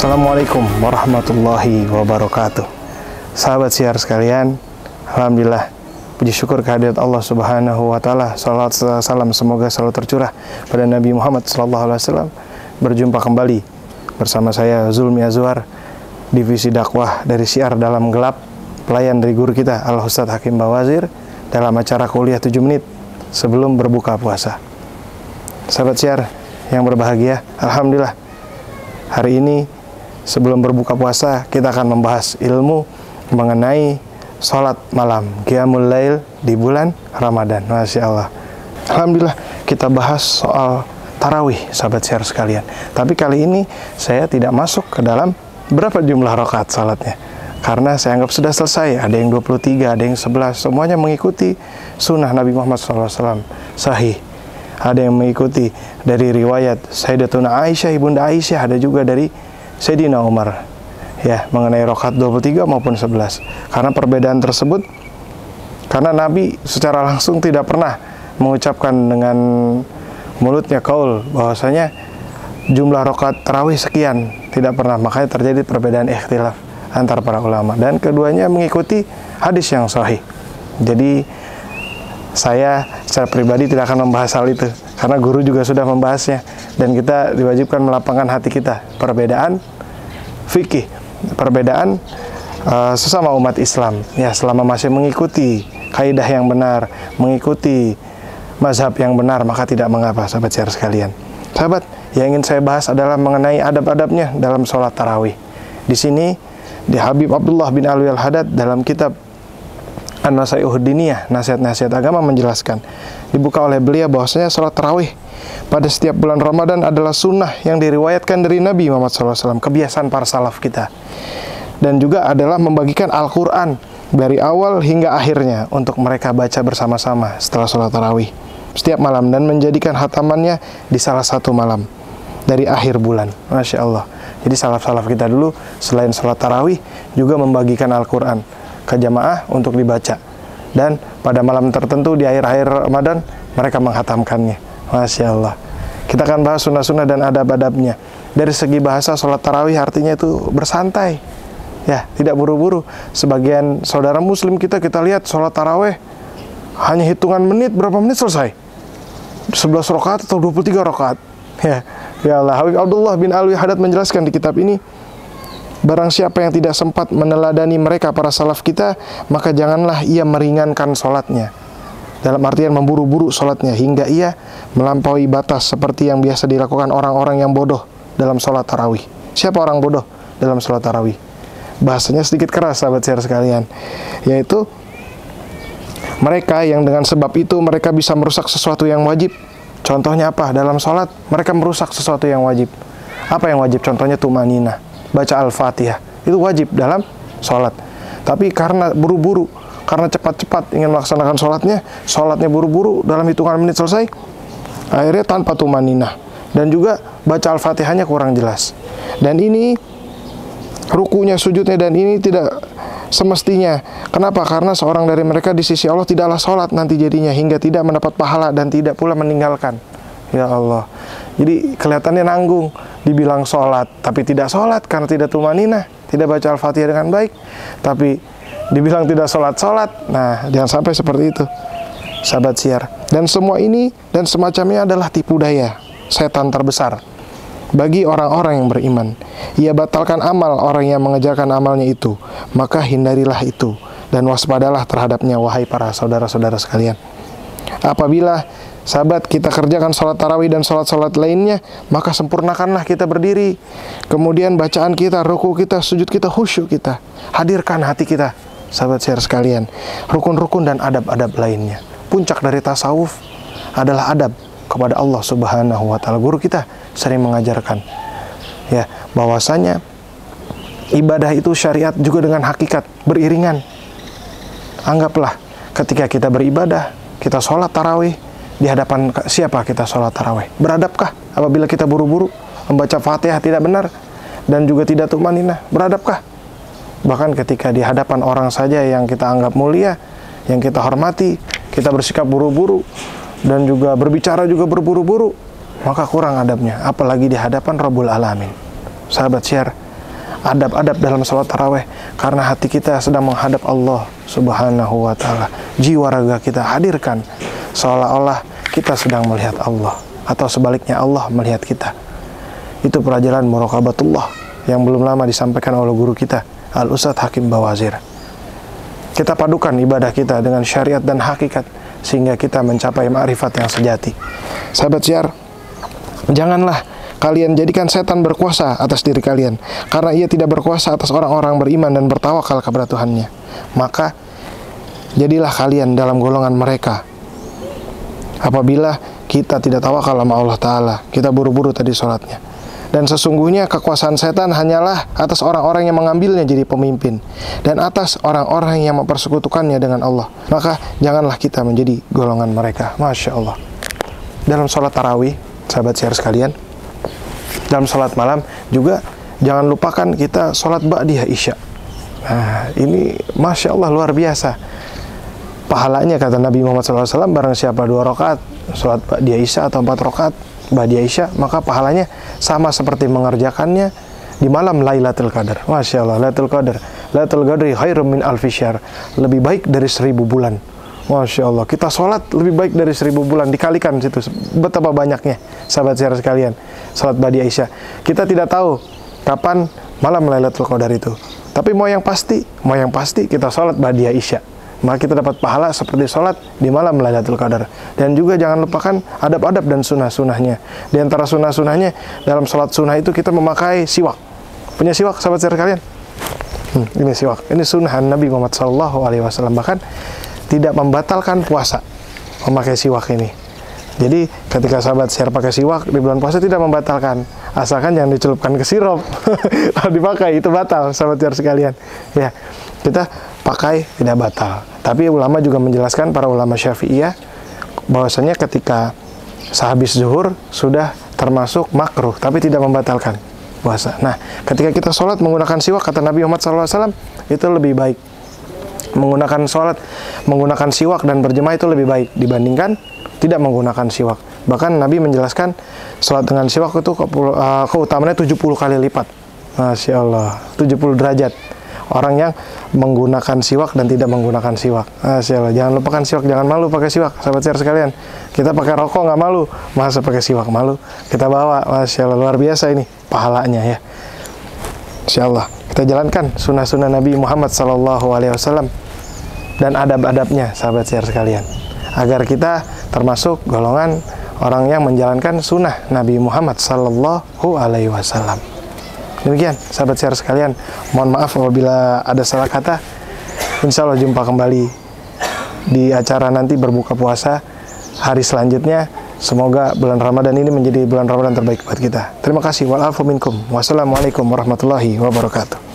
Assalamualaikum warahmatullahi wabarakatuh. Sahabat siar sekalian, alhamdulillah, puji syukur kehadirat Allah Subhanahu wa taala. Salawat salam semoga selalu tercurah pada Nabi Muhammad sallallahu alaihi wasallam. Berjumpa kembali bersama saya Zulmi Azwar, divisi dakwah dari Syiar Dalam Gelap, pelayan dari guru kita Al Ustadz Hakim Bawazir dalam acara kuliah 7 menit sebelum berbuka puasa. Sahabat siar yang berbahagia, alhamdulillah, hari ini sebelum berbuka puasa kita akan membahas ilmu mengenai sholat malam, Qiyamul Lail di bulan Ramadan. Masya Allah. Alhamdulillah, kita bahas soal tarawih, sahabat siar sekalian. Tapi kali ini saya tidak masuk ke dalam berapa jumlah rakaat salatnya, karena saya anggap sudah selesai. Ada yang 23, ada yang 11, semuanya mengikuti sunnah Nabi Muhammad SAW, sahih. Ada yang mengikuti dari riwayat Sayyidatuna Aisyah, Ibunda Aisyah, ada juga dari Sayyidina Umar, ya, mengenai rakaat 23 maupun 11. Karena perbedaan tersebut, karena Nabi secara langsung tidak pernah mengucapkan dengan mulutnya qaul bahwasanya jumlah rakaat tarawih sekian, tidak pernah. Makanya terjadi perbedaan ikhtilaf antar para ulama, dan keduanya mengikuti hadis yang sahih. Jadi saya secara pribadi tidak akan membahas hal itu, karena guru juga sudah membahasnya, dan kita diwajibkan melapangkan hati kita. Perbedaan fikih, perbedaan sesama umat Islam, ya, selama masih mengikuti kaidah yang benar, mengikuti mazhab yang benar, maka tidak mengapa, sahabat siar sekalian. Sahabat, yang ingin saya bahas adalah mengenai adab-adabnya dalam sholat tarawih. Di sini, di Habib Abdullah bin Alwi Al-Haddad dalam kitab An-Nasaihuddiniyah, Diniyah, nasihat-nasihat agama, menjelaskan, dibuka oleh beliau bahwasanya sholat tarawih pada setiap bulan Ramadan adalah sunnah yang diriwayatkan dari Nabi Muhammad SAW, kebiasaan para salaf kita, dan juga adalah membagikan Al-Quran dari awal hingga akhirnya untuk mereka baca bersama-sama setelah sholat tarawih setiap malam, dan menjadikan khatamannya di salah satu malam dari akhir bulan. Masya Allah. Jadi salaf-salaf kita dulu selain sholat tarawih juga membagikan Al-Quran ke jamaah untuk dibaca, dan pada malam tertentu di akhir-akhir Ramadan mereka menghatamkannya. Masya Allah. Kita akan bahas sunnah-sunnah dan adab-adabnya. Dari segi bahasa, sholat tarawih artinya itu bersantai, ya, tidak buru-buru. Sebagian saudara muslim kita lihat sholat tarawih hanya hitungan menit, berapa menit selesai, 11 rakaat atau 23 rakaat, ya Allah. Habib Abdullah bin Alwi Haddad menjelaskan di kitab ini, barang siapa yang tidak sempat meneladani mereka para salaf kita, maka janganlah ia meringankan sholatnya, dalam artian memburu-buru sholatnya hingga ia melampaui batas seperti yang biasa dilakukan orang-orang yang bodoh dalam sholat tarawih. Siapa orang bodoh dalam sholat tarawih? Bahasanya sedikit keras, sahabat siar sekalian, yaitu mereka yang dengan sebab itu mereka bisa merusak sesuatu yang wajib. Contohnya apa? Dalam sholat mereka merusak sesuatu yang wajib. Apa yang wajib? Contohnya tumaninah, baca Al-Fatihah, itu wajib dalam sholat. Tapi karena buru-buru, karena cepat-cepat ingin melaksanakan sholatnya buru-buru, dalam hitungan menit selesai, akhirnya tanpa tumaninah, dan juga baca Al-Fatihahnya kurang jelas. Dan ini rukunya, sujudnya, dan ini tidak semestinya. Kenapa? Karena seorang dari mereka di sisi Allah tidaklah sholat nanti jadinya, hingga tidak mendapat pahala dan tidak pula meninggalkan. Ya Allah. Jadi kelihatannya nanggung, dibilang sholat tapi tidak sholat karena tidak tumaninah, tidak baca Al-Fatihah dengan baik. Tapi dibilang tidak sholat. Nah, jangan sampai seperti itu, sahabat siar. Dan semua ini dan semacamnya adalah tipu daya setan terbesar bagi orang-orang yang beriman. Ia batalkan amal orang yang mengejarkan amalnya itu, maka hindarilah itu dan waspadalah terhadapnya, wahai para saudara-saudara sekalian. Apabila sahabat kita kerjakan sholat tarawih dan sholat-sholat lainnya, maka sempurnakanlah kita berdiri, kemudian bacaan kita, ruku kita, sujud kita, khusyuk kita. Hadirkan hati kita, sahabat siar sekalian, rukun-rukun dan adab-adab lainnya. Puncak dari tasawuf adalah adab kepada Allah Subhanahu wa taala. Guru kita sering mengajarkan, ya, bahwasanya ibadah itu syariat juga dengan hakikat beriringan. Anggaplah ketika kita beribadah, kita sholat tarawih, di hadapan siapa kita sholat tarawih? Beradabkah apabila kita buru-buru membaca Fatihah tidak benar dan juga tidak tumaninah? Beradabkah? Bahkan ketika di hadapan orang saja yang kita anggap mulia, yang kita hormati, kita bersikap buru-buru dan juga berbicara juga berburu-buru, maka kurang adabnya, apalagi di hadapan Rabbul Alamin. Sahabat siar, adab-adab dalam sholat tarawih, karena hati kita sedang menghadap Allah Subhanahu wa Ta'ala. Jiwa raga kita hadirkan seolah-olah kita sedang melihat Allah, atau sebaliknya Allah melihat kita. Itu pelajaran muraqabatullah yang belum lama disampaikan oleh guru kita, Al-Ustadz Hakim Bawazir. Kita padukan ibadah kita dengan syariat dan hakikat sehingga kita mencapai ma'rifat yang sejati. Sahabat siar, janganlah kalian jadikan setan berkuasa atas diri kalian, karena ia tidak berkuasa atas orang-orang beriman dan bertawakal kepada Tuhannya. Maka jadilah kalian dalam golongan mereka. Apabila kita tidak tawakal sama Allah Ta'ala, kita buru-buru tadi sholatnya. Dan sesungguhnya kekuasaan setan hanyalah atas orang-orang yang mengambilnya jadi pemimpin, dan atas orang-orang yang mempersekutukannya dengan Allah. Maka janganlah kita menjadi golongan mereka. Masya Allah. Dalam sholat tarawih, sahabat siar sekalian, dalam sholat malam juga jangan lupakan kita sholat ba'diyah isya. Nah, ini Masya Allah luar biasa pahalanya, kata Nabi Muhammad SAW, barang siapa 2 rakaat sholat ba'diyah isya atau 4 rakaat ba'diyah isya, maka pahalanya sama seperti mengerjakannya di malam Lailatul Qadar. Masya Allah, Lailatul Qadar, Lailatul Qadri khairum min alfi syahr, lebih baik dari 1000 bulan. Masya Allah, kita sholat lebih baik dari 1000 bulan, dikalikan situ betapa banyaknya, sahabat siar sekalian, sholat ba'diyah isya. Kita tidak tahu kapan malam Lailatul Qadar itu, tapi mau yang pasti kita sholat ba'diyah isya, maka kita dapat pahala seperti sholat di malam Lailatul Qadar. Dan juga jangan lupakan adab-adab dan sunnah-sunnahnya. Di antara sunnah-sunnahnya, dalam sholat sunnah itu kita memakai siwak. Punya siwak, sahabat siar sekalian? Ini siwak, ini sunnah Nabi Muhammad SAW. Bahkan tidak membatalkan puasa memakai siwak ini. Jadi ketika sahabat share pakai siwak di bulan puasa tidak membatalkan, asalkan jangan dicelupkan ke sirup. Kalau dipakai itu batal, sahabat share sekalian. Ya, kita pakai tidak batal. Tapi ulama juga menjelaskan, para ulama Syafi'iyah, bahwasanya ketika sehabis zuhur sudah termasuk makruh, tapi tidak membatalkan puasa. Nah, ketika kita sholat menggunakan siwak, kata Nabi Muhammad SAW, itu lebih baik. Menggunakan siwak dan berjemaah itu lebih baik dibandingkan tidak menggunakan siwak. Bahkan Nabi menjelaskan sholat dengan siwak itu keutamaannya 70 kali lipat. Masya Allah, 70 derajat orang yang menggunakan siwak dan tidak menggunakan siwak. Masya Allah, jangan lupakan siwak, jangan malu pakai siwak, sahabat share sekalian. Kita pakai rokok nggak malu, masa pakai siwak malu? Kita bawa, Masya Allah, luar biasa ini pahalanya ya. Insya Allah kita jalankan sunnah-sunnah Nabi Muhammad SAW dan adab-adabnya, sahabat share sekalian, agar kita termasuk golongan orang yang menjalankan sunnah Nabi Muhammad SAW. Demikian, sahabat share sekalian, mohon maaf apabila ada salah kata. Insya Allah jumpa kembali di acara nanti berbuka puasa hari selanjutnya. Semoga bulan Ramadan ini menjadi bulan Ramadan terbaik buat kita. Terima kasih. Wal afu minkum. Wassalamualaikum warahmatullahi wabarakatuh.